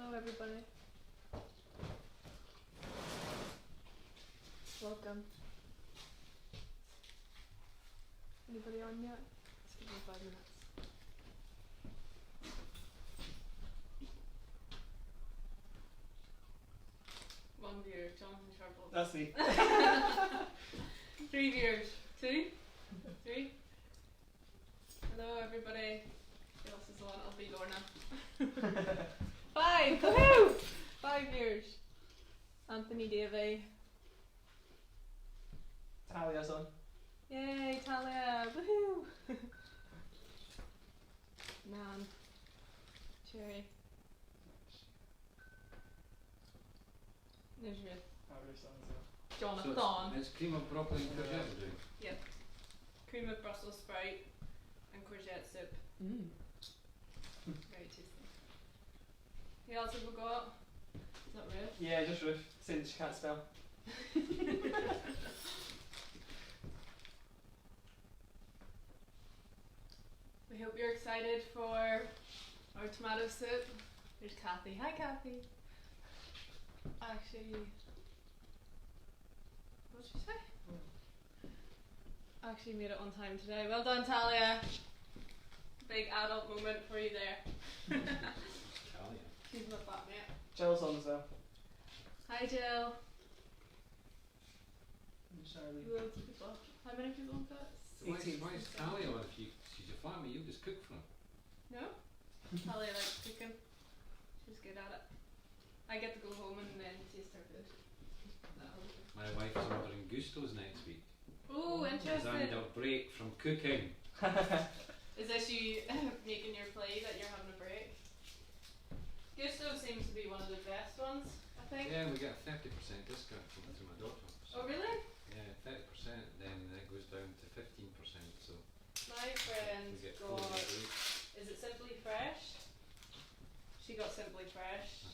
Hello everybody. Welcome. Anybody on yet? Just give me 5 minutes. One viewer, Jonathan Sharple. That's me. 3 viewers. 2? 3? Hello everybody. Who else is on? I'll be Lorna. 5! Woohoo! 5 viewers. Anthony Davey. Talia's on. Yay, Talia! Woohoo! Man. Cherry. There's Ruth. Ruth's on as well. Jonathan. So it's cream of broccoli and courgette we're doing. Yep. Cream of Brussels sprout and courgette soup. Very tasty. Who else have we got? Is that Ruth? Yeah, just Ruth, since she can't spell. We hope you're excited for our tomato soup. There's Kathy. Hi Kathy. Actually, what did she say? Actually made it on time today. Well done, Talia. Big adult moment for you there. Talia. She's not that mate. Jill's on as well. Hi Jill. And Charlie. Who else people? How many people on that? Why is Talia on if she's a flatmate? You just cook for her. No? Talia likes cooking. She's good at it. I get to go home and then taste her food. My wife is ordering Gustos next week. Oh, She's interesting. had a break from cooking. Is this you making your play that you're having a break? Gusto seems to be one of the best ones, I think. Yeah, we get a 30% discount from my daughter. So Oh really? yeah, 30%, then it goes down to 15%. So My we friend get got, 4 days a week. is it Simply Fresh? She got Simply Fresh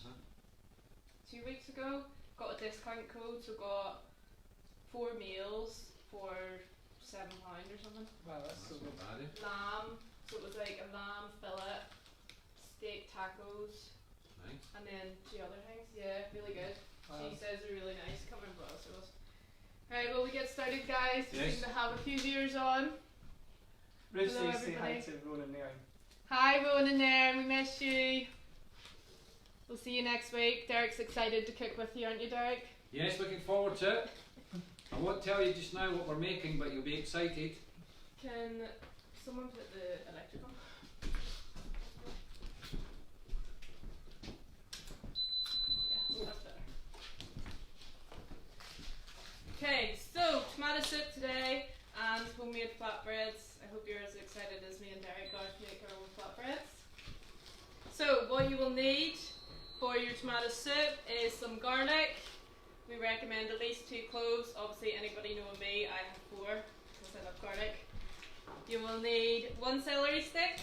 2 weeks ago. Got a discount code, so got 4 meals for £7 or something. Wow, that's That's so good. not bad, eh? Lamb, so it was like a lamb fillet, steak tacos, Nice. and then 2 other things. Yeah, really good. Wow. She says they're really nice. Come and browse those. Right, well we get started, guys. We Yes. seem to have a few viewers on. Ruth Hello, says say hi everybody. to Ronan there. Hi, Rowan and Nairn. We missed you. We'll see you next week. Derek's excited to cook with you, aren't you, Derek? Yes, looking forward to it. I won't tell you just now what we're making, but you'll be excited. Can someone put the electric on? Yeah, that's better. Okay, so tomato soup today and homemade flatbreads. I hope you're as excited as me and Derek are to make our own flatbreads. So what you will need for your tomato soup is some garlic. We recommend at least 2 cloves. Obviously anybody knowing me, I have 4 because I love garlic. You will need 1 celery stick.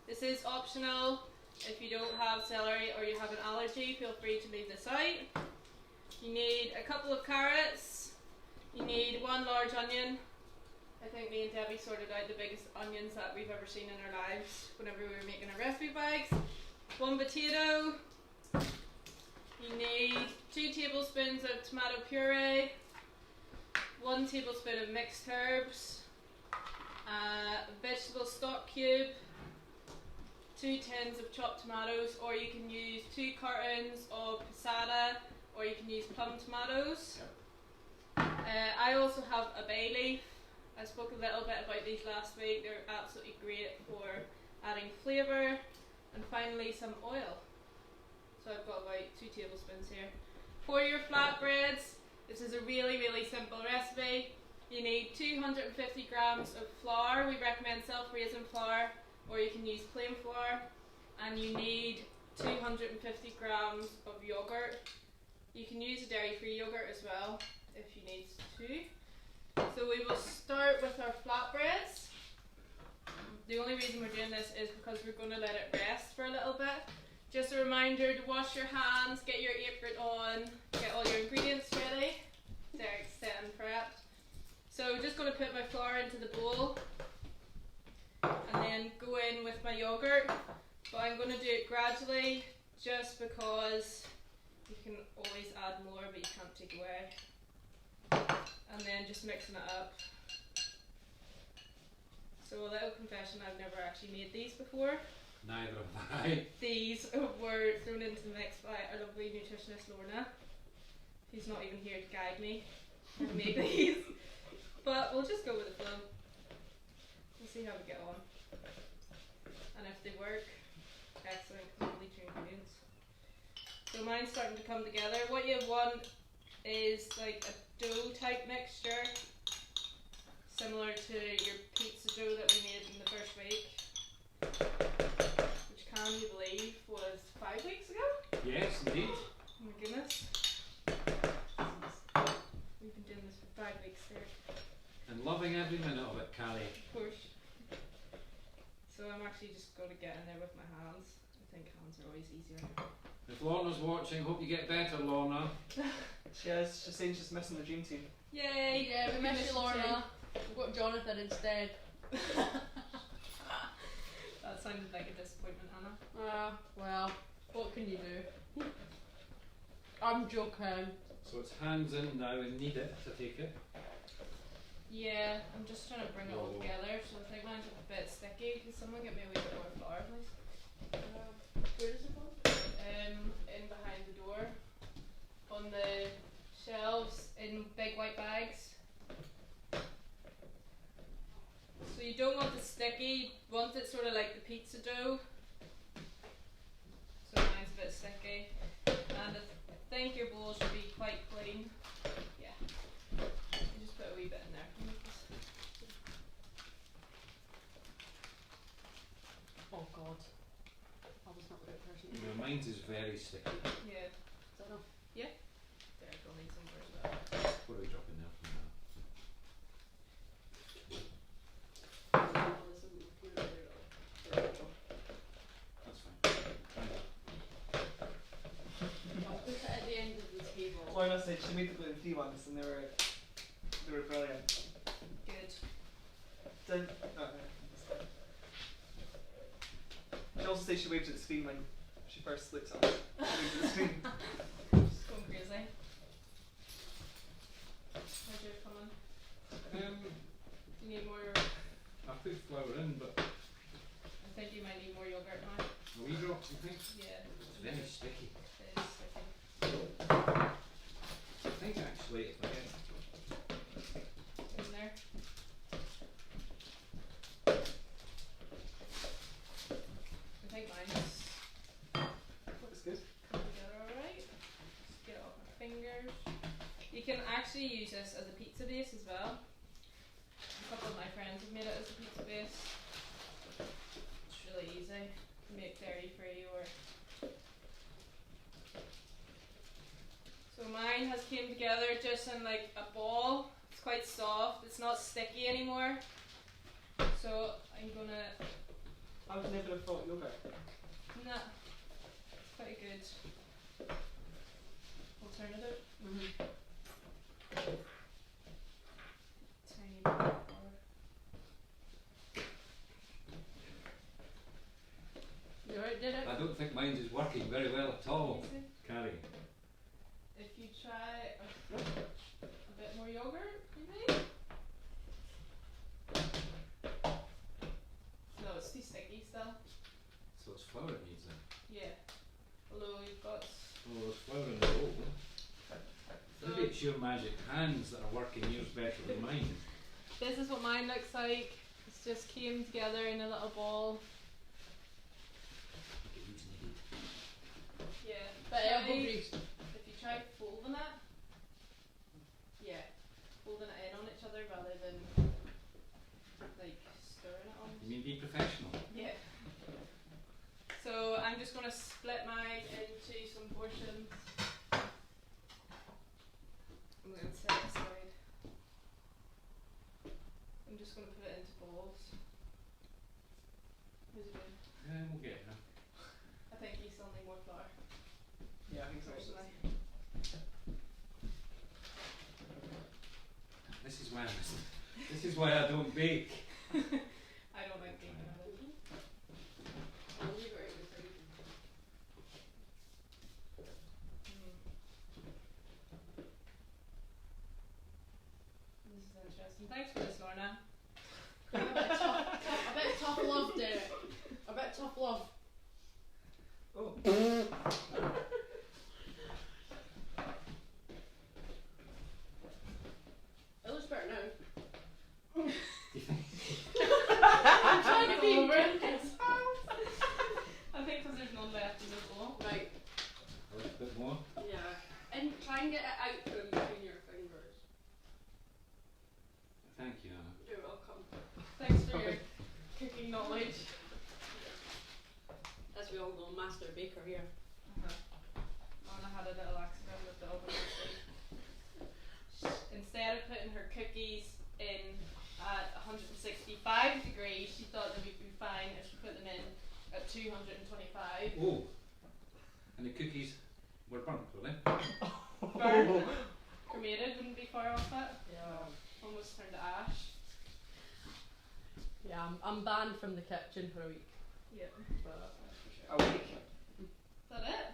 This is optional. If you don't have celery or you have an allergy, feel free to leave this out. You need a couple of carrots. You need 1 large onion. I think me and Debbie sorted out the biggest onions that we've ever seen in our lives whenever we were making our recipe bags. 1 potato. You need 2 tablespoons of tomato puree, 1 tablespoon of mixed herbs, a vegetable stock cube, 2 tins of chopped tomatoes, or you can use 2 cartons of passata, or you can use plum tomatoes. I also have a bay leaf. I spoke a little bit about these last week. They're absolutely great for adding flavour. And finally some oil. So I've got about 2 tablespoons here. For your flatbreads, this is a really, really simple recipe. You need 250 grams of flour. We recommend self-raising flour, or you can use plain flour. And you need 250 grams of yogurt. You can use a dairy-free yogurt as well, if you need to. So we will start with our flatbreads. The only reason we're doing this is because we're going to let it rest for a little bit. Just a reminder to wash your hands, get your apron on, get all your ingredients ready. Derek's set and prepped. So just going to put my flour into the bowl and then go in with my yogurt. But I'm going to do it gradually, just because you can always add more but you can't take away. And then just mixing it up. So a little confession, I've never actually made these before. Neither have I. These were thrown into the mix by our lovely nutritionist Lorna, who's not even here to guide me how to make these. But we'll just go with the flow. We'll see how we get on. And if they work, excellent, because only 2 ingredients. So mine's starting to come together. What you want is like a dough type mixture, similar to your pizza dough that we made in the first week, which can you believe was 5 weeks ago? Yes, indeed. Oh my goodness. We've been doing this for 5 weeks here. And loving every minute of it, Carrie. Of course. So I'm actually just going to get in there with my hands. I think hands are always easier. If Lorna's watching, hope you get better, Lorna. She is. She's saying she's missing the dream team. Yay! Yeah, we miss you, Lorna. Lorna. We've got Jonathan instead. That sounded like a disappointment, Hannah. Well, what can you do? I'm joking. So it's hands in now and knead it to take it. Yeah, I'm just trying to bring it all Whoa. together, so I think mine's a bit sticky. Can someone get me a wee bit more flour, please? Where does it go? In behind the door, on the shelves, in big white bags. So you don't want the sticky, you want it sort of like the pizza dough. So mine's a bit sticky. And I think your bowl should be quite clean. Yeah. You just put a wee bit in there. Oh God. I was not the right person. No, mine's is very sticky. Yeah. Is that enough? There, we'll need some more as well. What are we dropping there from that? That's fine. I'll put it at the end of the table. Lorna said she made the gluten-free ones and they were brilliant. Good. Didn't, she also said she waved at the screen when she first looked at us. She waved at the screen. Just going crazy. How's yours coming? Do you need more? I put flour in, but I think you might need more yogurt now. a wee drop, you think? Yeah. It's very sticky. It is sticky. I think actually, if I get In there. I think mine's Looks good. coming together alright. Just get it off my fingers. You can actually use this as a pizza base as well. A couple of my friends have made it as a pizza base. It's really easy. You can make dairy free or. So mine has came together just in like a ball. It's quite soft. It's not sticky anymore. So I'm gonna. I would never have thought yogurt. Nah. It's quite a good alternative. Tiny bit of flour. You alright, did it? I don't think mine is working very well at all, Easy. Carrie. If you try a bit more yogurt, maybe? No, it's too sticky still. So it's flour it needs then. Yeah. Although you've got. Oh, there's flour in the bowl. Maybe it's your magic hands that are working yours better than mine. This is what mine looks like. It's just came together in a little ball. Yeah. But Try- elbow grease. If you try folding it, yeah, folding it in on each other rather than like stirring it on. You mean be professional? Yeah. So I'm just going to split mine into some portions. I'm going to set it aside. I'm just going to put it into bowls. How's it doing? We'll get there. I think you still need more flour. Yeah, I think so. Personally. This is why this is why I don't bake. I don't like baking either. I'll leave it right beside you. of the oven. Instead of putting her cookies in at 165 degrees, she thought they would be fine if she put them in at 225. Oh, and the cookies were burnt, were they? Burnt, cremated, wouldn't be far off it. Yeah. Almost turned to ash. Yeah, I'm banned from the kitchen for a week. Yep. But A week. Is that it?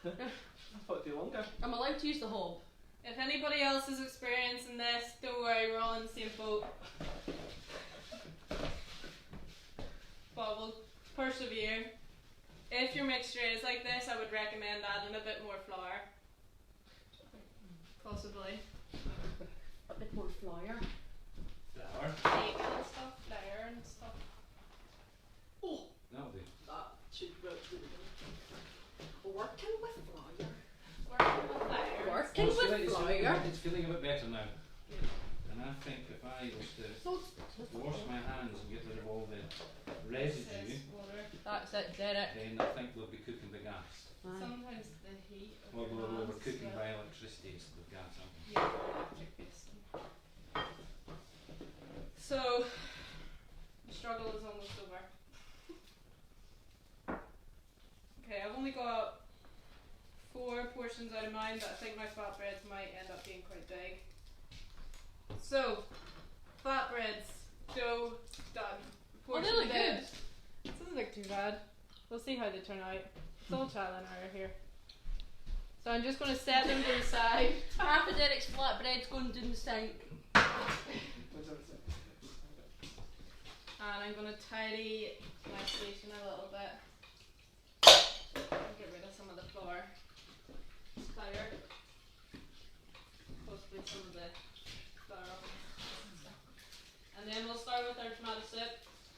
I thought it'd be longer. I'm allowed to use the hob. If anybody else is experiencing this, don't worry, we're all in the same boat. But we'll persevere. If your mixture is like this, I would recommend adding a bit more flour. Possibly. A bit more flour. Flour. Bacon and stuff, flour and stuff. Oh, That'll do. that should work really good. Working with flour. Working with flour. Working Well, with flour. it's feeling a bit better now. And I think if I was to wash my hands and get rid of all the residue, Excess water. That's it, Derek. then I think we'll be cooking the gas. Sometimes the heat of Or your we're hands cooking will- by electricity instead of gas, aren't we? Yeah, electric based. So, the struggle is almost over. Okay, I've only got 4 portions out of mine, but I think my flatbreads might end up being quite big. So, flatbreads, dough, done. Oh, they Portion look bit. good. This doesn't look too bad. We'll see how they turn out. It's all trial and error here. So I'm just going to set them to the side. Half of Derek's flatbread's going in the sink. And I'm going to tidy my station a little bit. Get rid of some of the flour. Flour. Possibly some of the flour. And then we'll start with our tomato soup.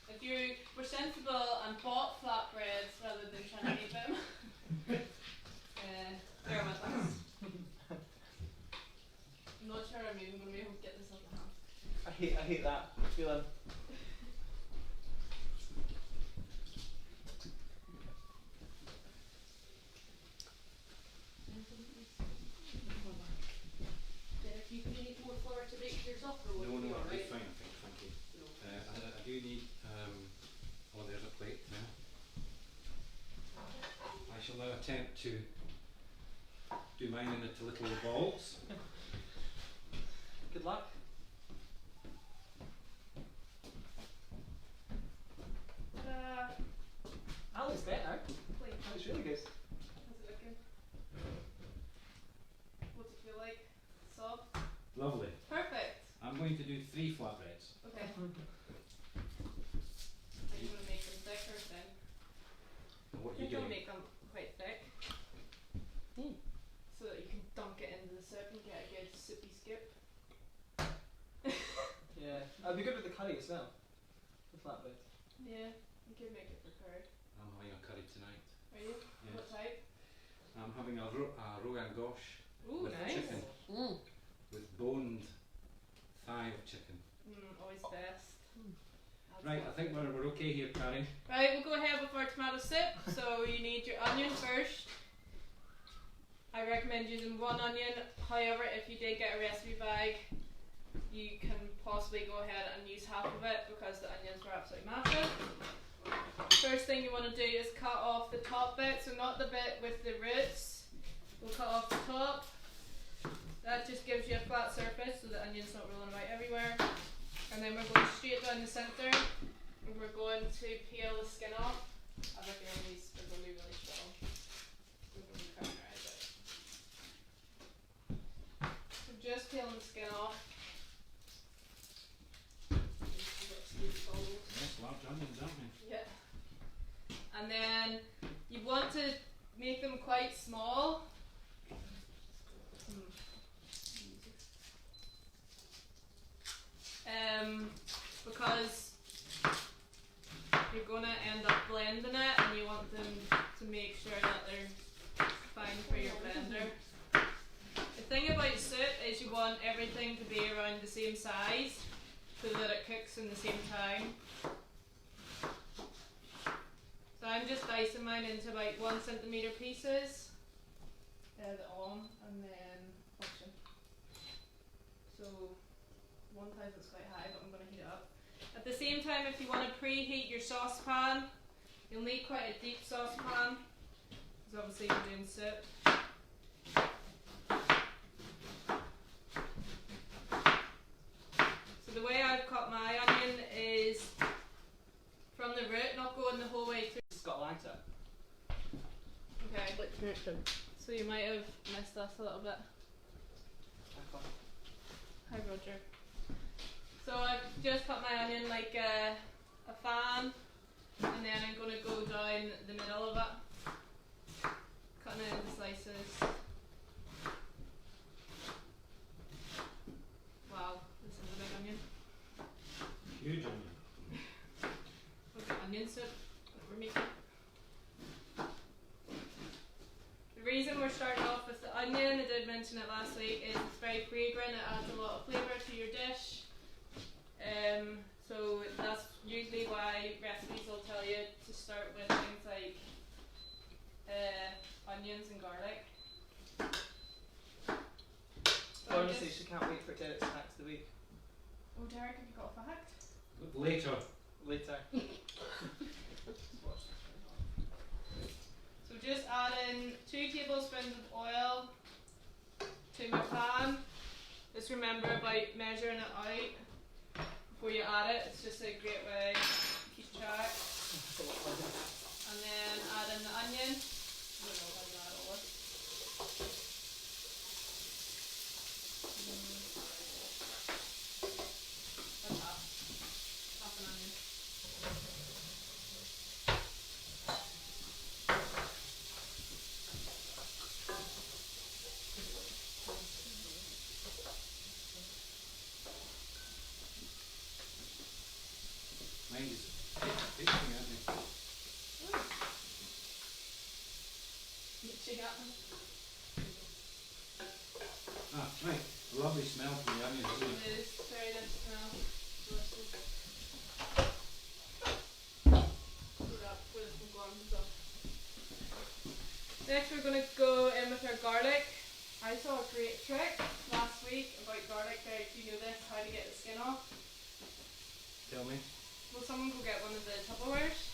If you were sensible and bought flatbreads rather than trying to make them, bear with us. I'm not sure I'm even going to be able to get this on the hand. I hate that feeling. Derek, you need more flour to make yours up, or No, would no, you be I'll be alright? fine, I think, thank you. I do need, oh, there's a plate now. I shall now attempt to do mine into little balls. Good luck. That looks better. Plate. That looks really good. How's it looking? What's it feel like? Soft? Lovely. Perfect. I'm going to do 3 flatbreads. Okay. Are you going to make them thick or thin? And what I are you think I'll doing? make them quite thick. So that you can dunk it into the soup and get a good soupy skip. Yeah. I'd be good with the curry as well. The flatbread. Yeah, you could make it prepared. I'm having a curry tonight. Are you? Yes. What type? I'm having a rogan gosh Ooh, with nice. chicken, with boned thigh of chicken. Always best. Right, I think we're okay here, Carrie. Right, we'll go ahead with our tomato soup. So you need your onion first. I recommend using 1 onion. However, if you did get a recipe bag, you can possibly go ahead and use half of it because the onions were absolutely massive. First thing you want to do is cut off the top bit, so not the bit with the roots. We'll cut off the top. That just gives you a flat surface so the onion's not rolling about everywhere. And then we're going straight down the centre and we're going to peel the skin off. I recommend these are going to be really strong. We're going to caramelize it. So just peeling the skin off. Yes, large onions, aren't we? Yeah. And then you want to make them quite small. Because you're going to end up blending it and you want them to make sure that they're fine for your blender. The thing about soup is you want everything to be around the same size so that it cooks in the same time. So I'm just dicing mine into about 1 centimetre pieces. the on and then function. So 1000 is quite high, but I'm going to heat it up. At the same time, if you want to preheat your saucepan, you'll need quite a deep saucepan, because obviously you're doing soup. So the way I've cut my onion is from the root, not going the whole way through. It's got a line to it. Okay, Which connection? so you might have missed us a little bit. Hi Roger. So I've just cut my onion like a fan, and then I'm going to go down the middle of it, cutting it into slices. Wow, this is a big onion. Huge onion. Look at onion soup that we're making. The reason we're starting off with the onion, I did mention it last week, is it's very fragrant, it adds a lot of flavour to your dish. So that's usually why recipes will tell you to start with things like onions and garlic. So Honestly, she can't wait for Derek's snacks of the week. oh Derek, have you got a fact? Later. Later. So just add in 2 tablespoons of oil to my pan. Just remember about measuring it out before you add it. It's just a great way to keep track. And then add in the onion. I don't know how to add all this. And half an onion. Mine is tasting at me. Mixing up. Ah, right. A lovely smell from the onions, isn't it? It is very nice smell. Delicious. Put up with some gums up. Next we're going to go in with our garlic. I saw a great trick last week about garlic. Do you know this? How to get the skin off? Tell me. Will someone go get one of the Tupperwares?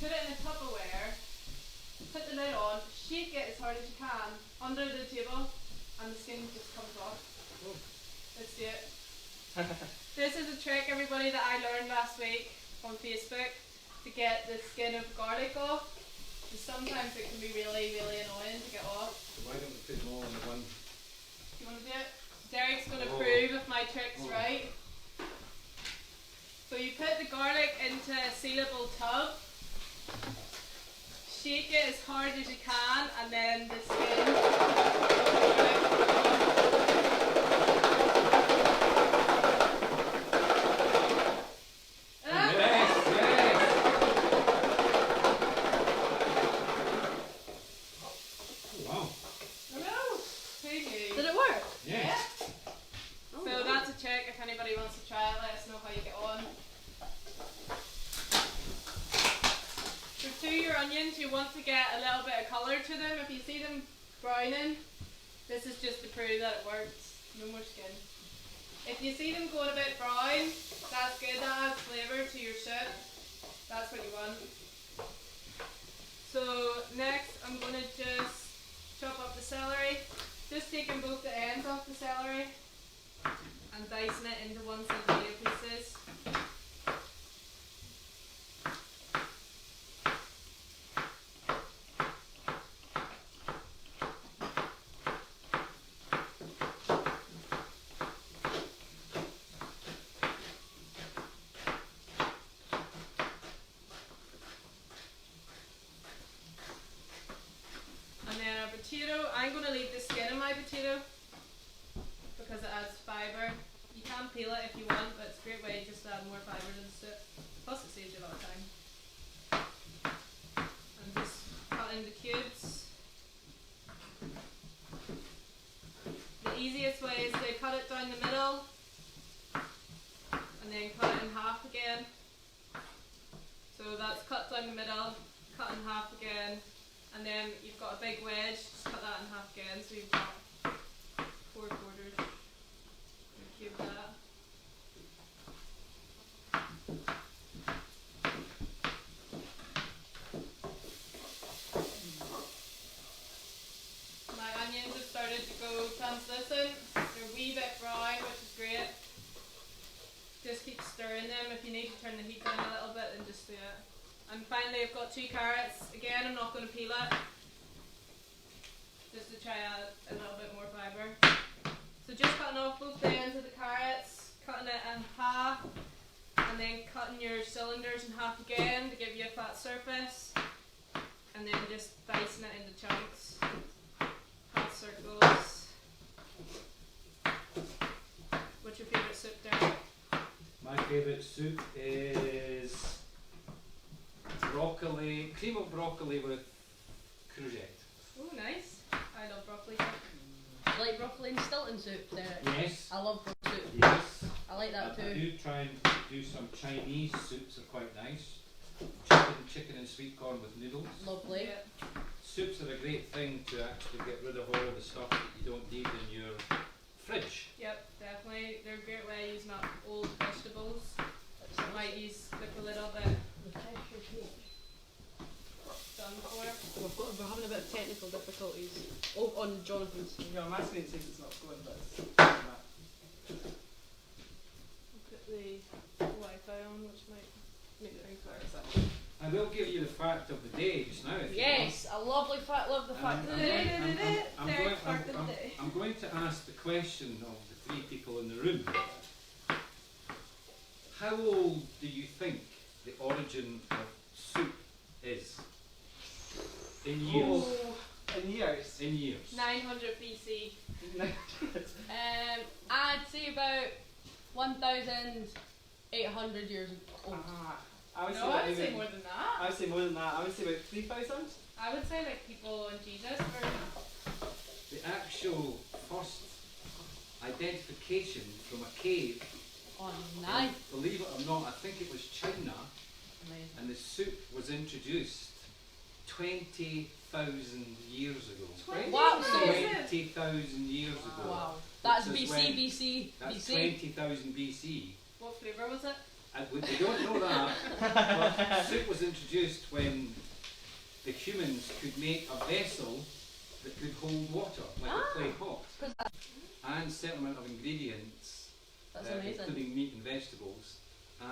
Put it in a Tupperware, put the lid on, shake it as hard as you can under the table, and the skin just comes off. Oh. Let's do it. This is a trick, everybody, that I learned last week on Facebook to get the skin of garlic off. Because sometimes it can be really, really annoying to get off. So why don't we put them all in the one? Do you want to do it? Derek's going to Oh. prove if my trick's Oh. right. So you put the garlic into a sealable tub, shake it as hard as you can, and then the skin. Yes, yes. Oh, wow. Hello. Who knew? Did it work? Yeah. Oh, So that's a trick. If anybody wants to try it, let us know how you get on. So to your onions, you want to get a little bit of colour to them. If you see them browning, this is just to prove that it works. No more skin. If you see them going a bit brown, that's good. That adds flavour to your soup. That's what you want. So next, I'm going to just chop up the celery. Just taking both the ends off the celery and dicing it into 1 centimetre pieces. And then our potato, I'm going to leave the skin in my potato because it adds fibre. You can peel it if you want, but it's a great way just to add more fibre to the soup. Plus it saves you a lot of time. And just cut into cubes. The easiest way is to cut it down the middle and then cut it in half again. So that's cut down the middle, cut in half again, and And then you've got a big wedge, just cut that in half again, so you've got 4 quarters. You cube that. My onions have started to go translucent. They're a wee bit brown, which is great. Just keep stirring them. If you need to turn the heat down a little bit, then just do it. And finally, I've got 2 carrots. Again, I'm not going to peel it, just to try out a little bit more fibre. So just cutting off both ends of the carrots, cutting it in half, and then cutting your cylinders in half again to give you a flat surface, and then just dicing it into chunks, half circles. What's your favourite soup, Derek? My favourite soup is broccoli, cream of broccoli with courgette. Oh, nice. I love broccoli soup. Do you like broccoli and Stilton soup, Derek? Yes. I love broccoli soup. Yes. I like that I too. do try and do some Chinese soups, are quite nice. Chicken and sweet corn with noodles. Lovely. Yeah. Soups are a great thing to actually get rid of all the stuff that you don't need in your fridge. Yep, definitely. They're a great way of using up old vegetables. Might use look a little bit done for. We're having a bit of technical difficulties. Oh, on Jonathan's. Yeah, my screen says it's not going, but it's doing that. Put the Wi-Fi on, which might make things worse. I will give you the fact of the day just now if Yes, a lovely fact. Love the fact I'm that I'm going to ask the question of the 3 people in the room. How old do you think the origin of soup is? In years. Oh, in years. In years. 900 BC. I'd say about 1,800 years old. I would say No, that I would say even- more than that. I would say more than that. I would say about 3,000. I would say like people and Jesus were. The actual first identification from a cave, Oh, nice. believe it or not, I think it was China, Amazing. and the soup was introduced 20,000 years ago. 20,000? Wow. 20,000 years ago. Wow. That's Which is BC, when- BC, That's BC. 20,000 BC. What flavour was it? And we don't know that, but soup was introduced when the humans could make a vessel that could hold water, like a clay pot, and certain amount of ingredients, That's amazing. including meat and vegetables,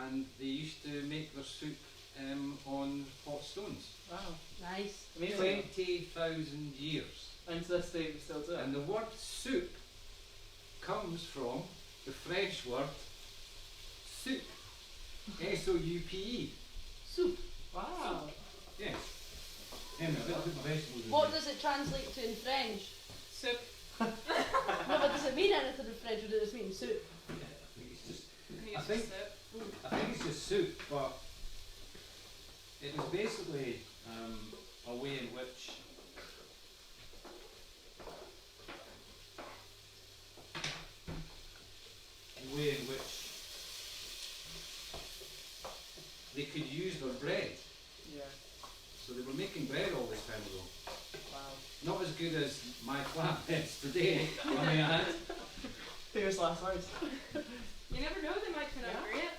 and they used to make their soup on hot stones. Wow. Nice. Amazing. 20,000 years. And to this day we still do it. And the word soup comes from the French word soup. S-O-U-P-E. Soup. Wow. Yes. Anyway, I'll put my vegetables in What there. does it translate to in French? Soup. No, but does it mean anything in French or does it just mean soup? Yeah, I think it's just I I think think- it's soup. I think it's just soup, but it was basically a way in which they could use their bread. Yeah. So they were making bread all this time ago. Wow. Not as good as my flatbreads today, I may add. Famous last words. You never know, they might turn out great.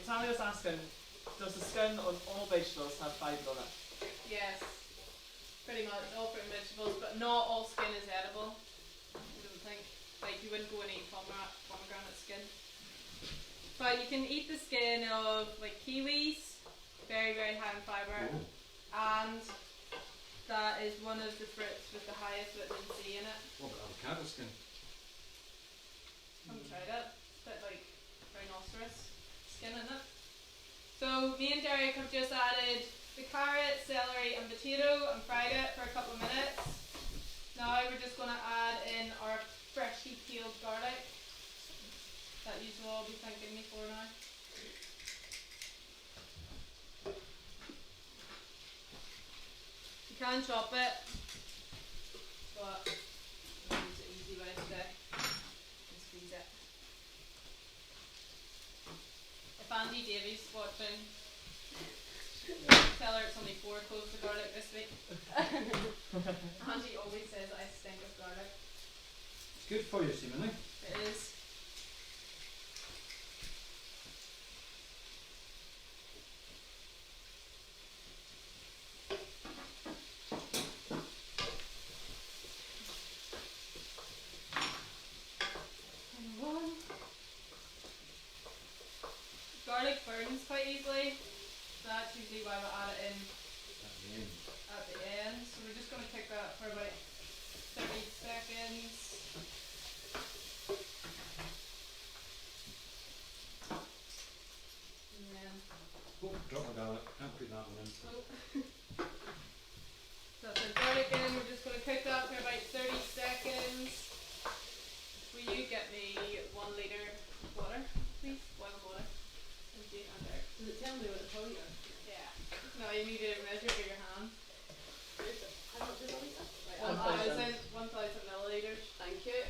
Tammy was asking, does the skin on all vegetables have fibre on it? Yes. Pretty much all fruit and vegetables, but not all skin is edible. I don't think. Like you wouldn't go and eat pomegranate skin. But you can eat the skin of like kiwis, very, very high in fibre. Oh. And that is one of the fruits with the highest vitamin C in it. What about avocado skin? I haven't tried it. It's a bit like rhinoceros skin in it. So me and Derek have just added the carrot, celery and potato and fried it for a couple of minutes. Now we're just going to add in our freshly peeled garlic that you will all be thanking me for now. You can chop it, but I'll use the easy way today and squeeze it. If Andy Davies is watching, Tell her it's only 4 cloves of garlic this week. Auntie always says I stink of garlic. It's good for you, seemingly. It is. Garlic burns quite easily, so that's usually why we add it in At the end. at the end. So we're just going to cook that for about 30 seconds. And then, Oh, drop the garlic. Can't put that one in. so that's our garlic in. We're just going to cook that for about 30 seconds. Will you get me 1 litre water, please? Boiled water. Thank you, and there. Does it tell me what it's on? Yeah. No, you need to measure for your hand. How much is on it? Right, 1,000 millilitres. Thank you.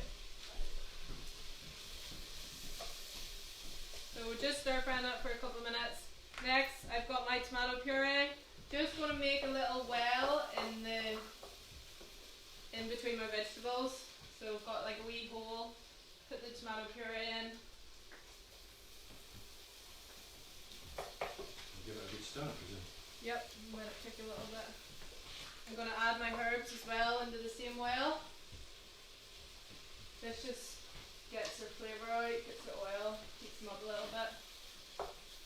So we're just stir frying that for a couple of minutes. Next, I've got my tomato puree. Just want to make a little well in between my vegetables. So I've got like a wee hole. Put the tomato puree in. Give it a good stir, presume. Yep, let it cook a little bit. I'm going to add my herbs as well into the same well. This just gets the flavour out, gets the oil, heats them up a little bit.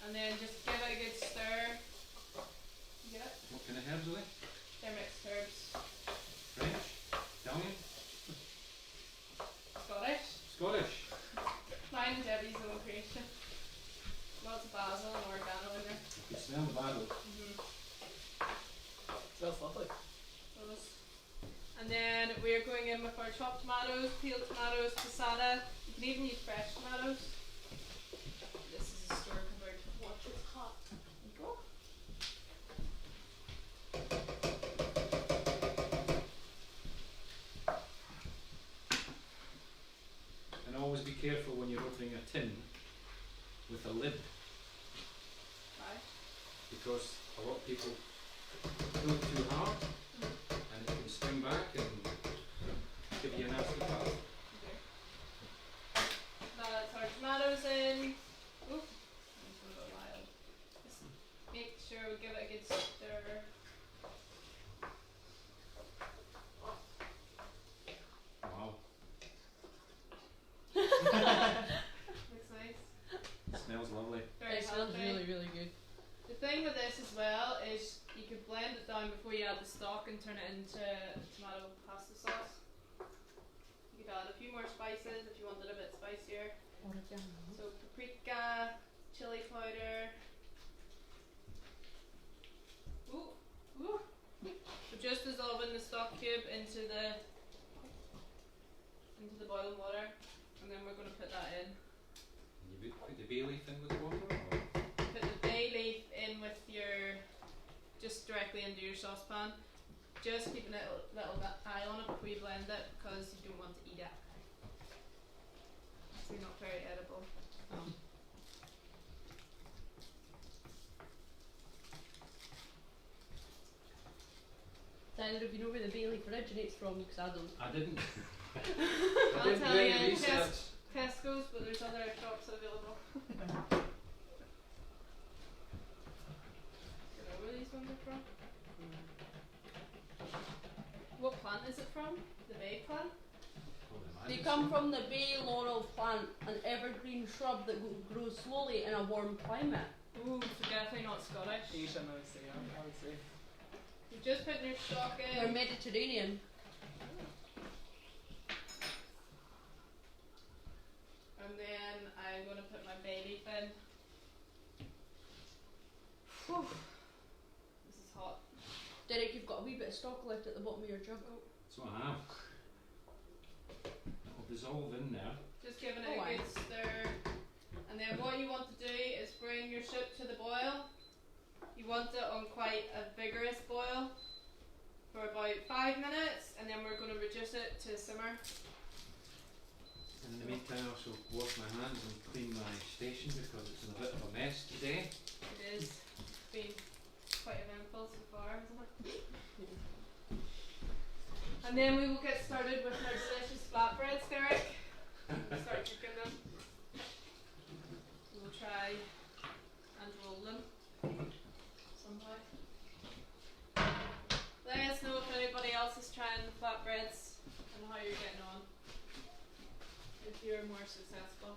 And then just give it a good stir. You get it? What kind of herbs are they? They're mixed herbs. French? Italian? Scottish. Scottish? Mine and Debbie's own creation. Lots of basil and oregano in there. You can smell the basil. Smells lovely. And then we're going in with our chopped tomatoes, peeled tomatoes, passata. You can even use fresh tomatoes. This is a store cupboard. Watch, it's hot. There you go. And always be careful when you're opening a tin with a lid, Right. because a lot of people pull it too hard and it can spring back and give you a nasty cut. Okay. Now that's our tomatoes in. Ooh, I'm just gonna go wild. Just make sure we give it a good stir. Wow, Looks nice. it smells lovely. Very It smells healthy. really, really good. The thing with this as well is you could blend it down before you add the stock and turn it into tomato pasta sauce. You could add a few more spices if you wanted a bit spicier. Oregano. So paprika, chili powder. Ooh, ooh. So just dissolving the stock cube into the boiling water, and then we're going to put that in. You put the bay leaf in with the water? Or? Put the bay leaf in with your, just directly into your saucepan. Just keeping a little eye on it before you blend it, because you don't want to eat it. So you're not very edible. Tyler, do you know where the bay leaf originates from? Because I don't. I didn't. I'll I didn't tell do you, any research. Tesco's, but there's other shops available. Do you know where these ones are from? What plant is it from? The bay plant? They come from the bay laurel plant, an evergreen shrub that grows slowly in a warm climate. Ooh, so definitely not Scottish. Asian, I would say. I would say. You're just putting your stock in. They're Mediterranean. And then I'm going to put my bay leaf in. Whew. This is hot. Derek, you've got a wee bit of stock left at the bottom of your jug. So I have. It'll dissolve in there. Just giving it Oh, a wow. good stir. And then what you want to do is bring your soup to the boil. You want it on quite a vigorous boil for about 5 minutes, and then we're going to reduce it to simmer. In the meantime, I shall wash my hands and clean my station because it's in a bit of a mess today. It is been quite eventful so far, isn't it? And then we will get started with our delicious flatbreads, Derek. We'll start cooking them. We'll try and roll them somehow. Let us know if anybody else is trying the flatbreads and how you're getting on. If you're more successful.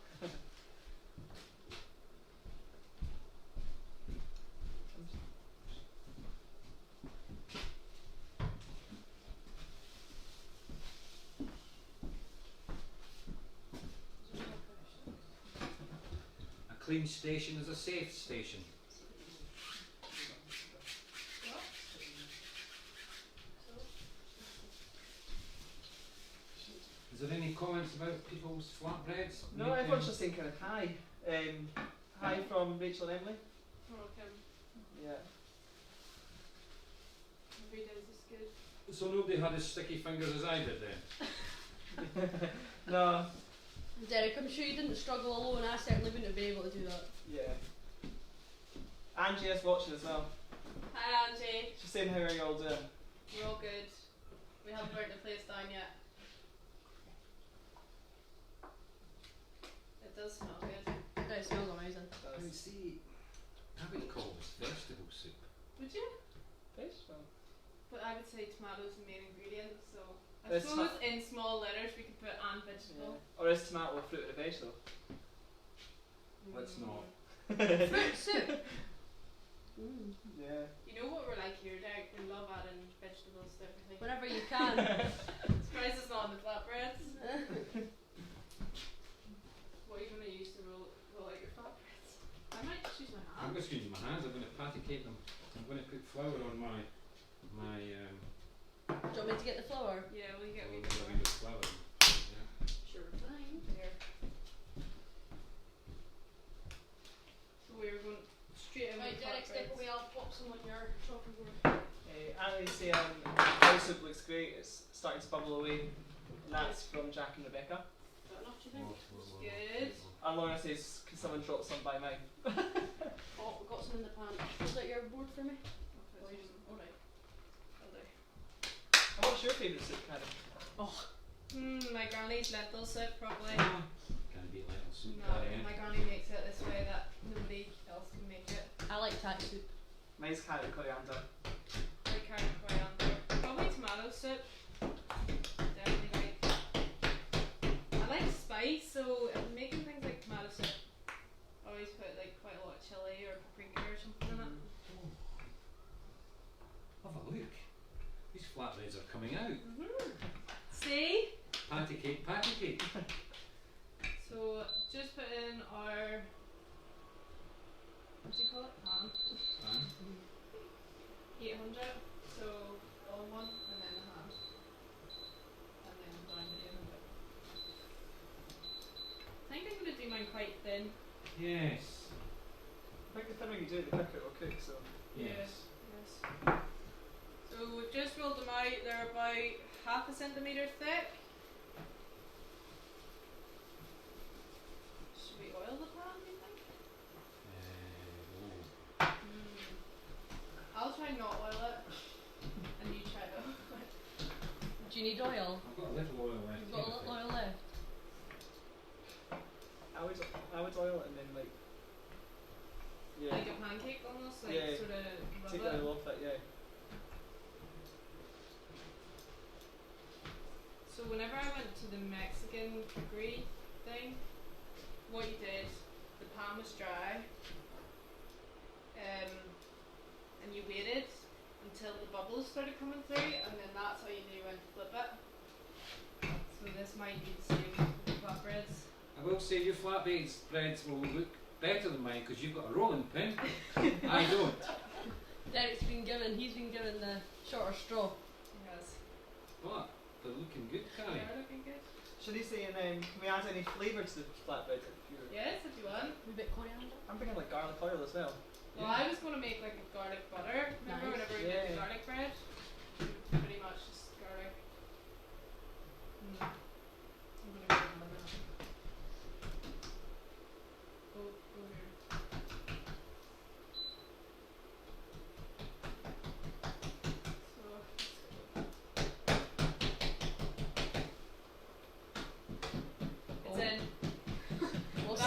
A clean station is a safe station. Is there any comments about people's flatbreads? No, everyone's just saying kind of hi. Hi from Rachel and Emily. Okay. Yeah. Every day's is good. So nobody had as sticky fingers as I did then? No. Derek, I'm sure you didn't struggle alone. I certainly wouldn't have been able to do that. Yeah. Angie is watching as well. Hi Angie. She's saying how are you all doing? We're all good. We haven't burnt the place down yet. It does smell good. It smells amazing. I would see, I would call this vegetable soup. Would you? Fish? Well. But I would say tomatoes the main ingredient, so I It's suppose in small letters we could put and vegetable. Yeah. Or is tomato a fruit or a vegetable? Let's not. Fruit soup. Mm. Yeah. You know what we're like here, Derek? We love adding vegetables to everything. Whenever you can. Surprised it's not on the flatbreads. What are you going to use to roll out your flatbreads? I might just use my I'm hand. just using my hands. I'm going to patty cake them. I'm going to put flour on my Do you want me to get the flour? Yeah, we get oh, wee a flour. wee bit of flour. Yeah. Sure thing. There. So we're going straight in Right, with Derek, step flatbreads. away. I'll pop some on your chopping board. Ali's saying cow soup looks great. It's starting to bubble away. And that's from Jack and Rebecca. Is that enough, do you think? Good. And Laura says, can someone drop some by mine? Oh, we've got some in the pan. Is that your board for me? Alright. And what's your favourite soup, Karen? Oh, My granny's lentil soup probably. Can beat lentil soup, No, Carrie, my eh? granny makes it this way that nobody else can make it. I like tack soup. Mine's carrot and coriander. Like carrot coriander. Probably tomato soup. Definitely like. I like spice, so if I'm making things like tomato soup, I always put like quite a lot of chili or paprika or something in it. Have a look. These flatbreads are coming out. See? Patty cake, patty cake. So just put in our, what do you call it? Pan. 800. So all one and then a hand. And then down to 800. I think I'm going to do mine quite thin. Yes. I think the thinner you do it, the quicker it will cook, so. Yes. Yes. So we've just rolled them out. They're about half a centimetre thick. Should we oil the pan, do you think? I'll try not oil it. And you try to oil it. Do you need oil? I've got a little oil left. You've got a little oil left. I would oil it and then like. Yeah. Like a pancake almost, like Yeah. sort of rub Take it. the oil off it, yeah. So whenever I went to the Mexican cookery thing, what you did, the pan was dry, and you waited until the bubbles started coming through, and then that's how you knew when to flip it. So this might be the same with the flatbreads. I will say your flatbreads breads will look better than mine because you've got a rolling pin. I don't. Derek's been given, he's been given the shorter straw. Yes. But they're looking good, Carrie. They're looking good. Should he say, can we add any flavour to the flatbread? If you're, Yes, if you want. A bit coriander. I'm thinking like garlic oil as well. Well, I was going to make like a garlic butter. Remember Nice. whenever we did the Yeah. garlic bread? Pretty much just garlic. I'm going to go with that. Go here.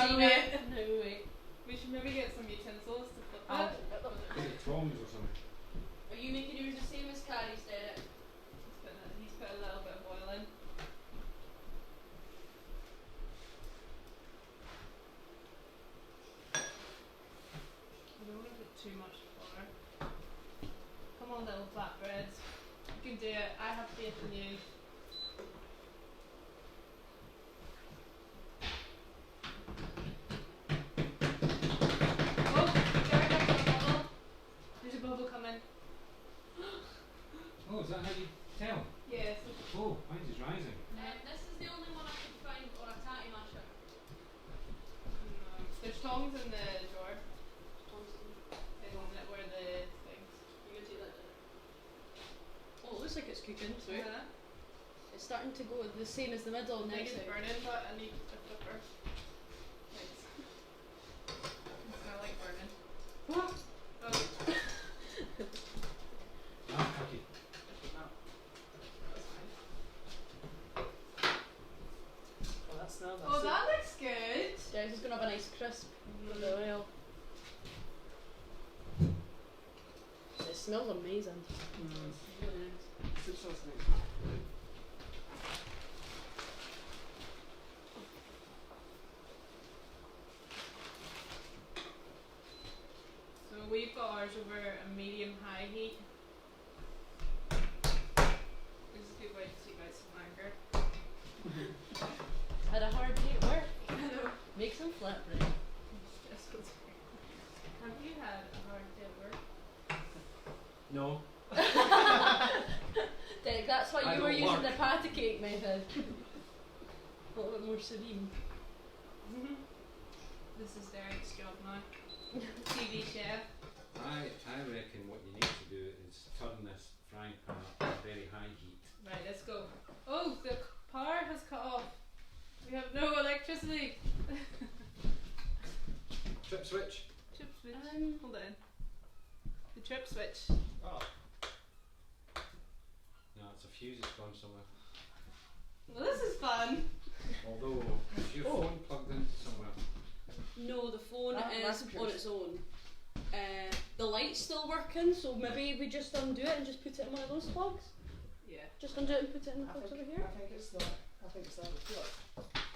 While we now. wait, No, wait. we should maybe get some utensils to flip I'll it. get them. Maybe tongs or something. Are you making yours the same as Carrie's, Derek? He's put a little bit of oil in. I don't want to put too much flour. Come on, little flatbreads. You can do it. I have faith in you. Oh, Derek, I've got a bubble. There's a bubble coming. Oh, is that how you tell? Yes. Oh, mine's is rising. This is the only one I could find, or a tatty masher. There's tongs in the drawer. Where the things. You can see that, Derek. Oh, it looks like it's cooking through. Uh-huh. It's starting to go the same as the middle I think next it's thing. burning, but I need a flipper. Thanks. It smells like burning. Oh. Ah, cookie. That's fine. Oh, that smells Oh, that looks good. Derek is going to have a nice crisp with the oil. It smells amazing. Really nice. Soup sauce mate. So we've got ours over a medium-high heat. This is a good way to take out some anger. Had a hard day at work. I know. Make some flatbread. Have you had a hard day at work? No. Derek, that's why I you were don't using work. the patty cake method. A little bit more serene. This is Derek's job now. TV chef. I reckon what you need to do is turn this frying pan up to a very high heat. Right, let's go. Oh, the power has cut off. We have no electricity. Trip switch. Trip switch. Hold on. The trip switch. Oh. No, it's a fuse that's gone somewhere. Well, this is fun. Although, is your phone plugged into somewhere? No, the phone Ah, is that's on yours. its own. The light's still working, so maybe we just undo it and just put it in one of those plugs. Yeah. Just undo it and put it in the plugs over here. I think it's that. I think it's that. Look.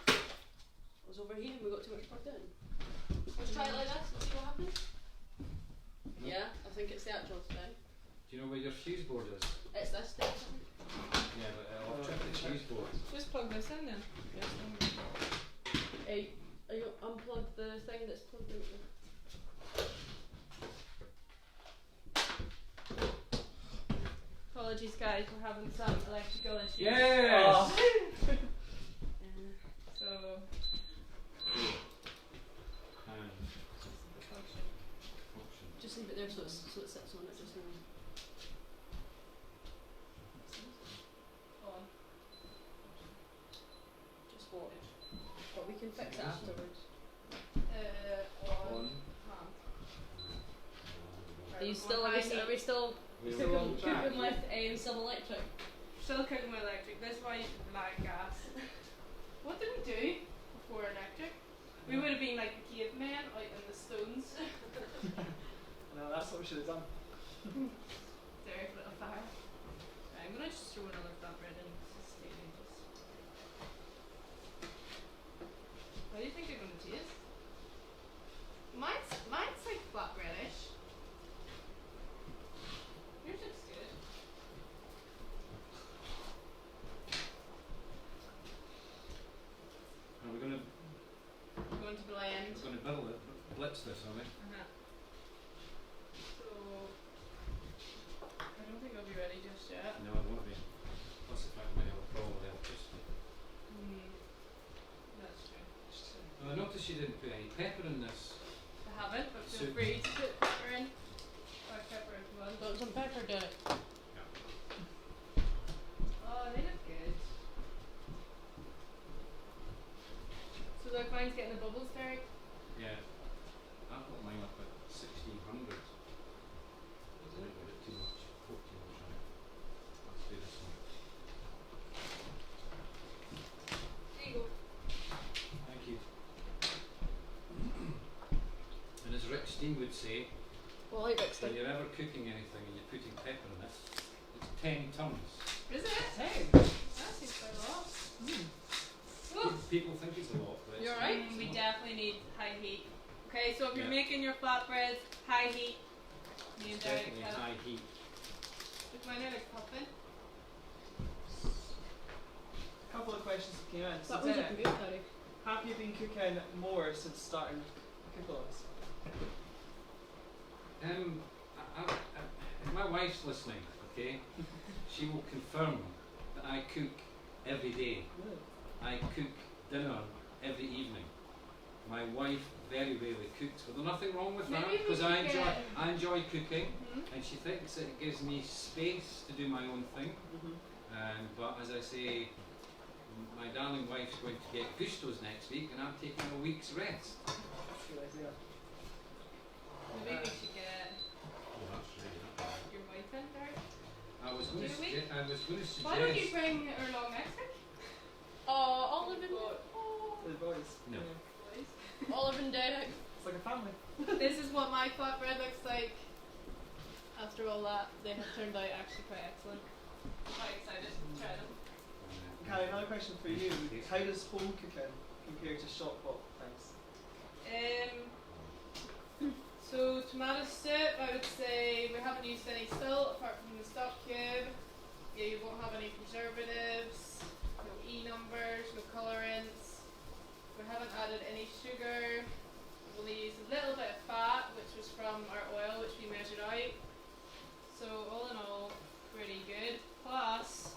It was over here and we got too much plugged in. Let's try it like this and see what happens. No. Yeah, I think it's the actual thing. Do you know where your fuse board is? It's this thing. Yeah, but I'll trip the fuse board. Just plug this in then. Hey, you unplug the thing that's plugged in. Apologies, guys, we're having some electrical issues. Yes! So, And function. function. Just leave it there so it sits on it just now. On. Just watch. But we can fix it afterwards. On. On. Are you still? Are we still We're Still on on track. cooking with some electric? Still cooking with electric. That's why you should rely on gas. What did we do before electric? We would have been like the cavemen out in the stones. No, that's what we should have done. Derek lit a fire. Right, I'm gonna just throw another flatbread in. This is taking ages. How do you think they're gonna taste? Mine's like flatbreadish. Yours looks good. Are we going to Going to blend. blitz this, are we? Uh-huh. So I don't think I'll be ready just yet. No, I won't be. Plus the fact we have a problem with electricity. That's true. I noticed you didn't put any pepper in this. I haven't, but feel Soup. free to put pepper in. Or pepper if you want. Got some pepper, Derek. Oh, they look good. So like mine's getting the bubbles, Derek? Yeah. I've got mine up at 1600. It's a little bit too much. 14 or something. Let's do this one. There you go. Thank you. say, Well, I like when you're ever cooking anything and you're putting pepper in it, it's 10 tons. Is it? Hey. That seems quite a lot. Woo. People think it's a lot, but it's You're not. right. It's We not. definitely need high heat. Okay, so if you're Yeah. making your flatbreads, high heat. Me and It's Derek definitely have. high heat. Look, mine are like puffing. A couple of questions that came in. So That was a Derek, good curry. have you been cooking more since starting Cook-Alongs? If my wife's listening, okay, she will confirm that I cook every day. Really? I cook dinner every evening. My wife very rarely cooks, but there's nothing wrong with that Maybe we because should get- I enjoy cooking, Mm-hmm. and she thinks that it gives me space to do my own thing. But as I say, my darling wife's going to get Gusto's next week, and I'm taking a week's rest. That's a good idea. Maybe we should get Oh, that's really not your wife in, Derek. I was going to Do we? suggest. Why don't you bring her along next week? Olive and For the boys. No. Yeah. Boys. Olive and Derek. It's like a family. This is what my flatbread looks like. After all that, they have turned out actually quite excellent. I'm quite excited to try them. Carrie, another question for you. How does home cooking compare to shop pot things? So tomato soup, I would say we haven't used any salt apart from the stock cube. Yeah, you won't have any preservatives, no E numbers, no colorants. We haven't added any sugar. We've only used a little bit of fat, which was from our oil, which we measured out. So all in all, pretty good. Plus,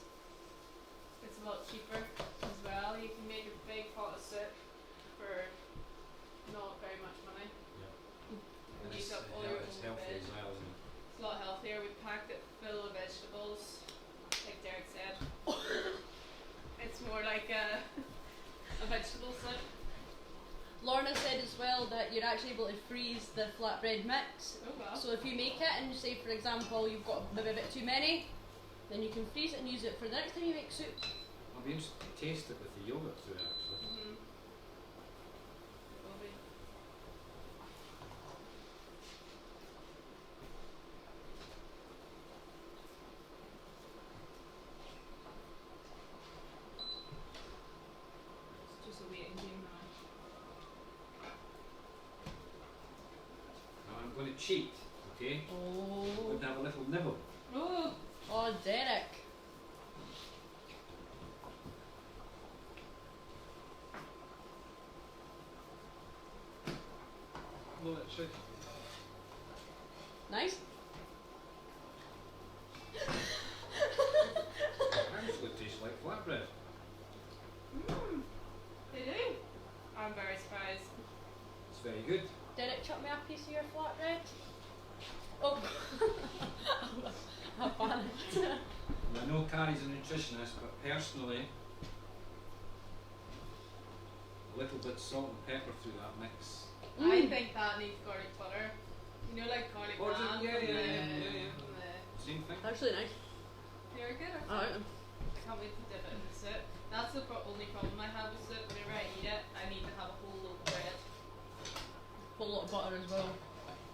it's a lot cheaper as well. You can make a big pot of soup for not very much money. And Use it's, up all your it's own healthy veg. as well, isn't it? It's a lot healthier. We packed it full of vegetables, like Derek said. It's more like a vegetable soup. Lorna said as well that you're actually able to freeze the flatbread mix. Oh well. So if you make it and say for example you've got maybe a bit too many, then you can freeze it and use it for the next time you make soup. I'll be interested to taste it with the yogurt through it actually. Mm-hmm. Will be. It's just a waiting game now. Now I'm going to cheat, okay? I'm Oh. going to have a little nibble. Oh, Oh, Derek. No, it should. Nice. Actually tastes like flatbread. they do. I'm very surprised. It's very good. Derek, chop me a piece of your flatbread. Oh. I panicked. And I know Carrie's a nutritionist, but personally, a little bit salt and pepper through that mix. I think that needs garlic butter. You know, like garlic Oh, naan yeah, from yeah, the, yeah. from the. Same thing. Actually nice. Very good. I like them. I can't wait to dip it in the soup. That's the only problem I have with soup. Whenever I eat it, I need to have a whole loaf of bread. Put a lot of butter as well.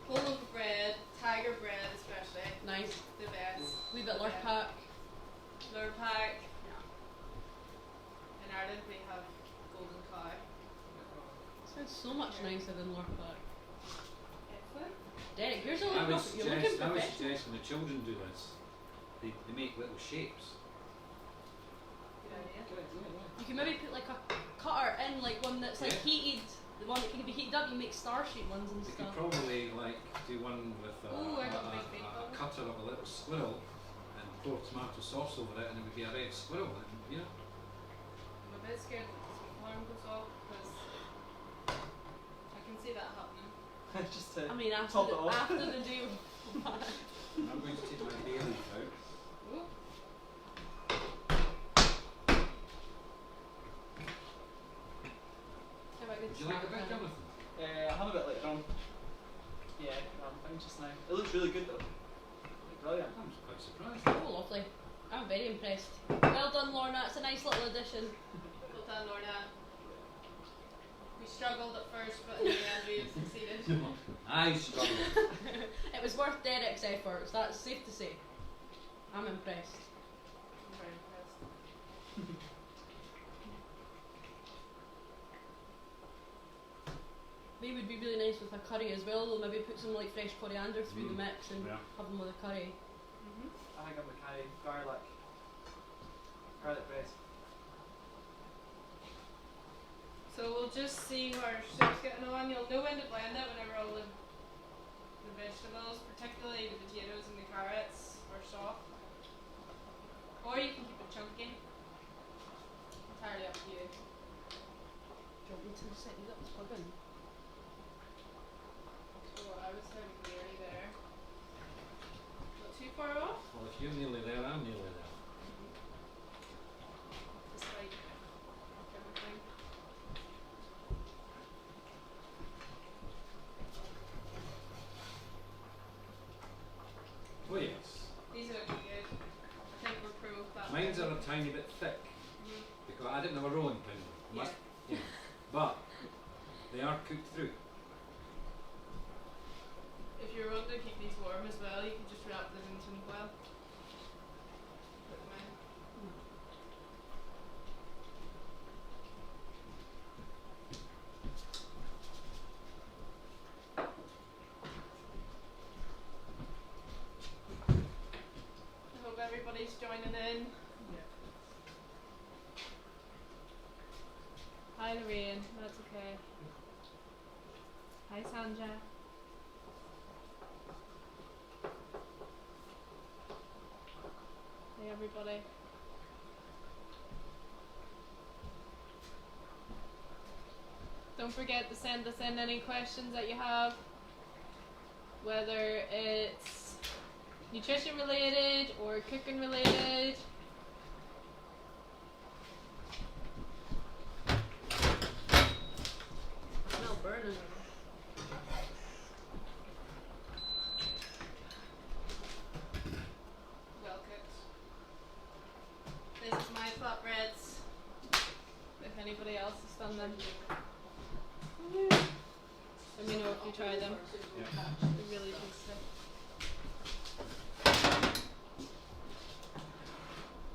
Whole loaf of bread, tiger bread especially, Nice. the best. Wee bit lard Yeah. pack. Lurpak. In Ireland we have golden cow. Sounds so much nicer than lard pack. Excellent. Derek, here's a I little would you're looking suggest, I would professional. suggest when the children do this, they make little shapes. Good idea. Good idea, yeah. You can maybe put like a cutter in, like one that's like Yeah. heated, the one that can be heated up. You make star shaped ones and They could stuff. probably like do one with Ooh, I got the big a meatball. cutter of a little squirrel and pour tomato sauce over it, and it would be a red squirrel. And, you know, I'm a bit scared that the sweet alarm goes off because I can see that happening. Just to I mean, after top the, it off. after the day of I'm going to take my bay leaf out. Ooh. Have a good Would you like a snack bit, time. Jonathan? I'll have a bit later on. Yeah, I'm fine just now. It looks really good though. Brilliant. I'm quite surprised. Oh, lovely. I'm very impressed. Well done, Lorna. It's a nice little addition. Well done, Lorna. We We struggled at first, but in the end we succeeded. I struggled. It was worth Derek's efforts, that's safe to say. I'm impressed. I'm very impressed. They would be really nice with a curry as well, though. Maybe put some like fresh coriander through the mix and Yeah. have them with a curry. I think I'm going to carry garlic bread. So we'll just see how our soup's getting on. You'll know when to blend it whenever all the vegetables, particularly the potatoes and the carrots, are soft. Or you can keep it chunky. Entirely up to you. Do you want me to set these up to plug in? So I was nearly there. Not too far off. Well, if you're nearly there, I'm nearly there. Despite everything. Oh yes. These are looking good. I think we're pro flat. Mine's are a tiny bit thick because I didn't have a rolling pin. Yeah. Yeah. But they are cooked through. If you're wanting to keep these warm as well, you can just wrap them in tin foil. Put them in. I hope everybody's joining in. Hi Lorraine, that's okay. Hi Sanja. Hey everybody. Don't forget to send us in any questions that you have, whether it's nutrition related or cooking related. I smell burning. Well cooked. This is my flatbreads. If anybody else has done them. Let me know if you try them. They're really tasty.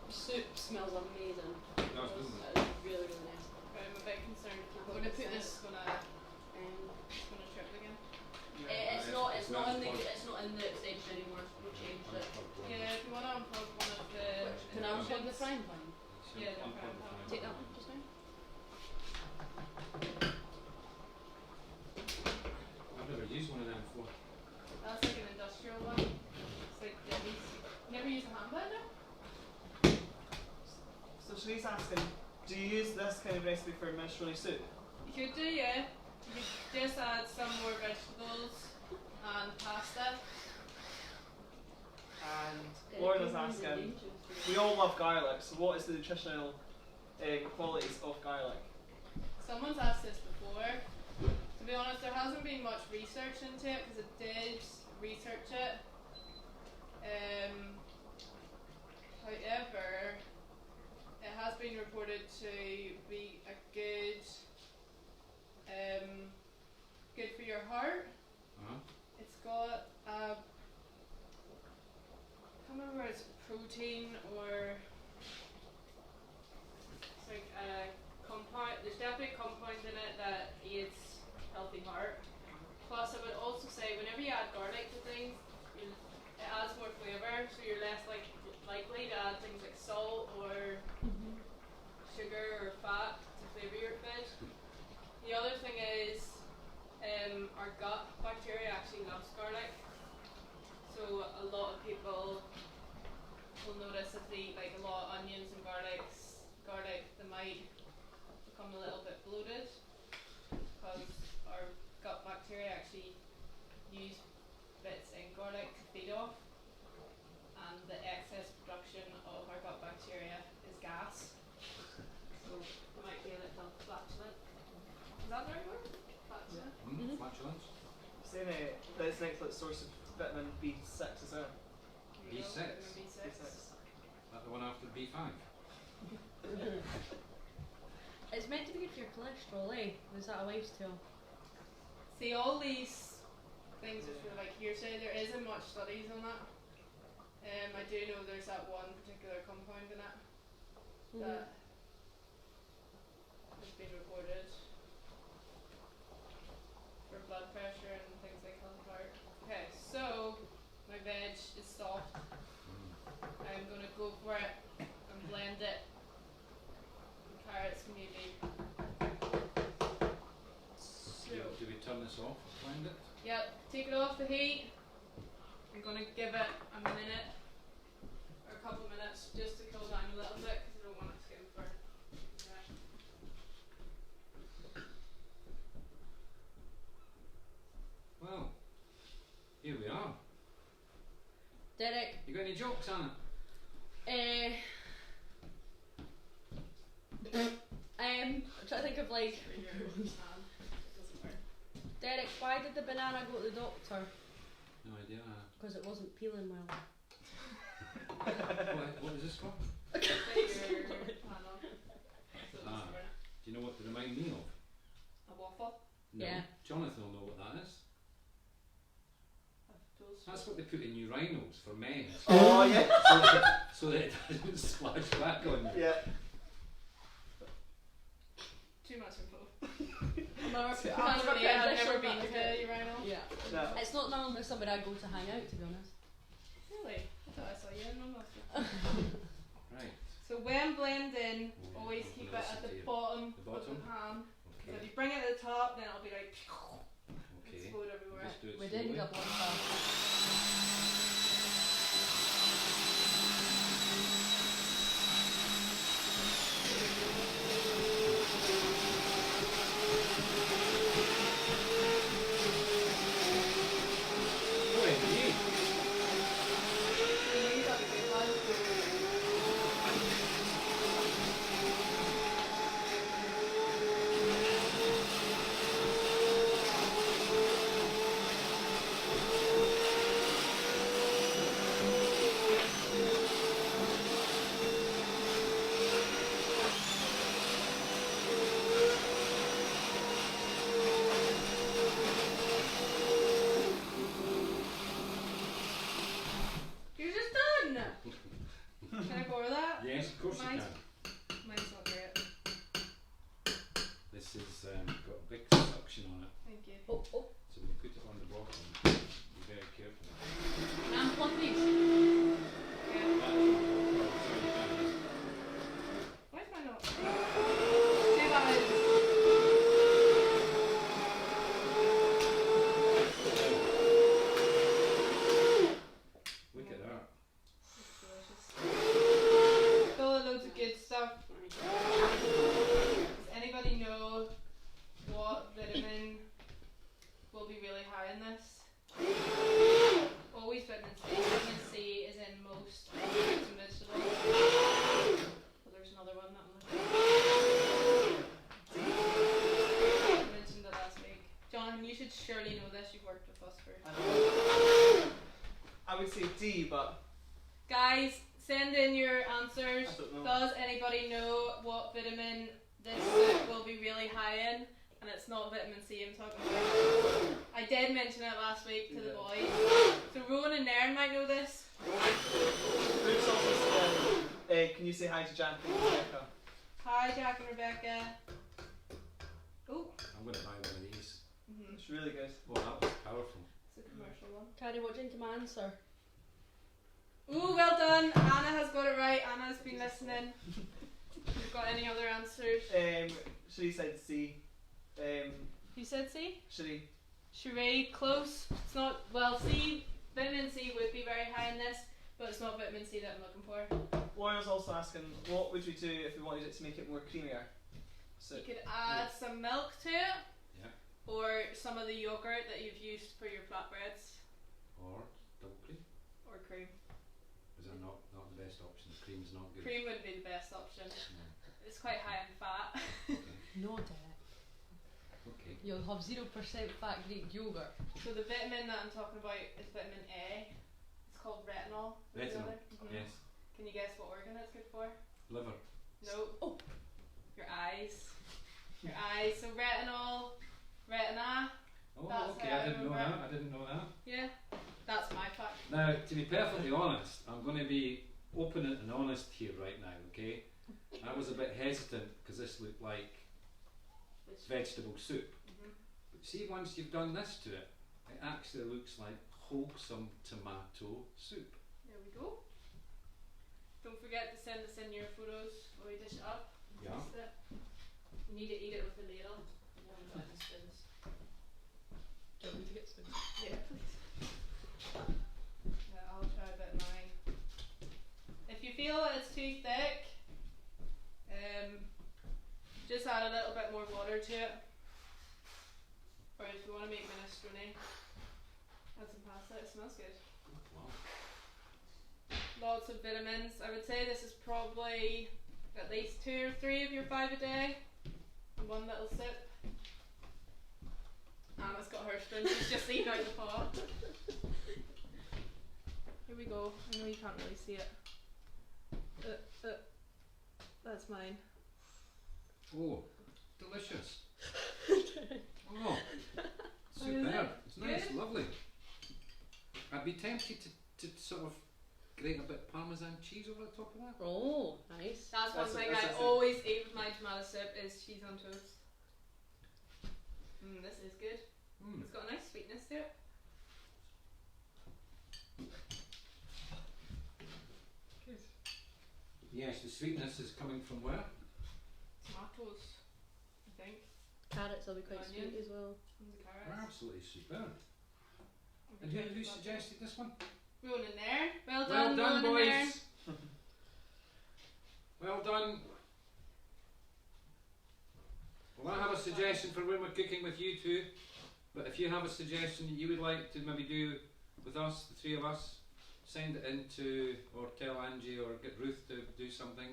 Soup smells amazing. No, it's good. It's really, really nice. But I'm a bit concerned if I'm going to put this, it's gonna trip again. It's not in the extension anymore. We changed it. Yeah, if you want to unplug one of the Can I unplug the frying pan? Yeah, the frying pan. Take that one just now. I've never used one of them before. That's like an industrial one. It's like Debbie's. Never used a hand blender? So Shanice's asking, do you use this kind of recipe for minestrone soup? You could do, yeah. You could just add some more vegetables and pasta. And Lorna's asking, we all love garlic, so what is the nutritional qualities of garlic? Someone's asked this before. To be honest, there hasn't been much research into it because it did research it. However, it has been reported to be a good for your heart. It's got I can't remember whether it's protein or it's like a compound. There's definitely a compound in it that aids healthy heart. Plus, I would also say whenever you add garlic to things, it adds more flavour, so you're less likely to add things like salt or sugar or fat to flavour your food. The other thing is our gut bacteria actually loves garlic. So a lot of people will notice if they eat like a lot of onions and garlic, they might become a little bit bloated because our gut bacteria actually use bits in garlic to feed off, and the excess production of our gut bacteria is gas. So it might be a little flatulent. Is that the right word? Flatulent? Flatulence. Saying that it's an excellent source of vitamin B6 as well. There you go, B6. vitamin B6. That the one after B5. It's meant to be good for your cholesterol, eh? Was that a wives' tale? See, all these things are sort of like hearsay. There isn't much studies on that. I do know there's that one particular compound in it that has been reported for blood pressure and things like cauliflower. Okay, so my veg is soft. I'm gonna go for it and blend it. And carrots maybe. So, Do we turn this off? Blend it? yep, take it off the heat. I'm gonna give it a minute or a couple minutes just to cool down a little bit because I don't want it to get over. Well, here we are. Derek, You got any jokes on it? I'm trying to think of like, It doesn't work. Derek, why did the banana go to the doctor? No idea. Because it wasn't peeling well. What is this for? Put your pan on. So it doesn't work. Do you know what they remind me of? A waffle. No. Yeah. Jonathan will know what that is. A toast. That's what they put in urinals for men. Oh yeah. So that it doesn't splash back on you. Yeah. Too much info. I've never been to a urinal. Yeah. No. It's not normally somewhere I go to hang out, to be honest. Really? I thought I saw you in one last week. Right. So when blending, Oh, always yeah, keep I'm it gonna at the listen to you. bottom, The of bottom? the pan. So Okay. if you bring it to the top, then it'll be like Okay. explode everywhere. Just do it We slowly. did double up. Oh, indeed. You got the good one. You're just done! Can I borrow that? Yes, of course Mine's- you can. Mine's not great. This has got a big suction on it, Thank you. Oh, oh. so when you put it on the bottom, be very careful. And unplug these. Yeah. That is Why is mine not? Too bad. Look at that. It's delicious. Full of loads of good stuff. Does anybody know what vitamin will be really high in this? Always vitamin C. Vitamin C is in most fruits and vegetables. But there's another one that I'm looking at. I mentioned it last week. Jonathan, you should surely know this. You've worked with us for. I would say D, but Guys, send in your answers. I don't know. Does anybody know what vitamin this soup will be really high in? And it's not vitamin C I'm talking about. I did mention it last week to the Yeah. boys. So Rowan and Nairn might know this. food sources. Can you say hi to Jack and Rebecca? Hi Jack and Rebecca. Oh, I'm going to buy one of these. It's really good. Oh, that was powerful. it's a commercial one. Carrie, what do you think of my answer? Ooh, well done. Anna has got it right. Anna's been listening. You've got any other answers? Sheree said C. You said C? Sheree. Cherie, close. It's not, well, C, vitamin C would be very high in this, but it's not vitamin C that I'm looking for. Warrior's also asking, what would we do if we wanted it to make it more creamier? So, You could add some milk to it, Yeah. or some of the yogurt that you've used for your flatbreads, Or double cream. or cream. Is that not the best option? Cream's not good. Cream would be the best option. No. It's quite high in fat. No, Derek. Okay. You'll have 0% fat Greek yogurt. So the vitamin that I'm talking about is vitamin A. It's called retinol. Retinol. Mhm. Yes. Can you guess what organ it's good for? Liver. No. Oh. Your eyes. your eyes. So retinol, retina. Oh, That's okay, how I I didn't know remember. that. I didn't know that. Yeah, that's my fact. Now, to be perfectly honest, I'm going to be open and honest here right now, okay? I was a bit hesitant because this looked like vegetable soup. But see, once you've done this to it, it actually looks like wholesome tomato soup. There we go. Don't forget to send us in your photos while we dish it up. Yeah. Taste it. You need to eat it with a ladle. We haven't got any spoons. Do you want me to get spoons? Yeah, please. Yeah, I'll try a bit of mine. If you feel that it's too thick, just add a little bit more water to it. Or if you want to make minestrone, add some pasta. It smells good. Wow. Lots of vitamins. I would say this is probably at least 2 or 3 of your 5 a day. And one little sip. Anna's got her spoon. She's just eating out the pot. Here we go. I know you can't really see it. That's mine. Oh, delicious. Oh, How is superb. it? It's nice, Good? lovely. I'd be tempted to sort of grate a bit of Parmesan cheese over the top of that. Oh, nice. That's one That's thing that's I it. always eat with my tomato soup is cheese on toast. This is good. Mm. It's got a nice sweetness to it. Good. Yes, the sweetness is coming from where? Tomatoes, I think. Carrots will be quite Onion. sweet as well. And the carrots. Absolutely superb. And And the who tomato. suggested this one? Rolling in there. Well Well done, done, rolling in there. boys. Well done. Well, I have a suggestion for when we're cooking with you two, but if you have a suggestion that you would like to maybe do with us, the 3 of us, send it in to, or tell Angie or get Ruth to do something.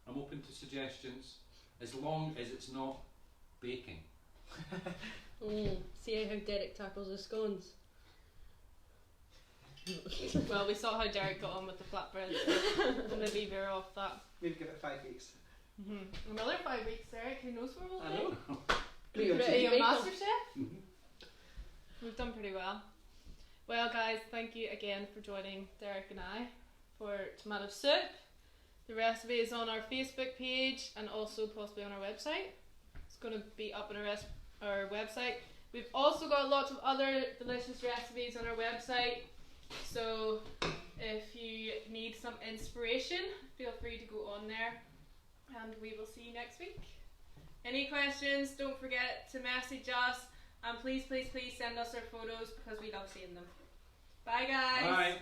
I'm open to suggestions, as long as it's not baking. See how Derek tackles the scones. Well, we saw how Derek got on with the flatbread, so I'm going to leave her off that. Maybe give it 5 weeks. Another 5 weeks, Derek. Who knows where we'll I be? know. Pretty Are ready you to a make 'em. master chef? We've done pretty well. Well, guys, thank you again for joining Derek and I for tomato soup. The recipe is on our Facebook page and also possibly on our website. It's going to be up on our website. We've also got lots of other delicious recipes on our website. So if you need some inspiration, feel free to go on there. And we will see you next week. Any questions, don't forget to message us, and please send us our photos because we love seeing them. Bye guys! Bye.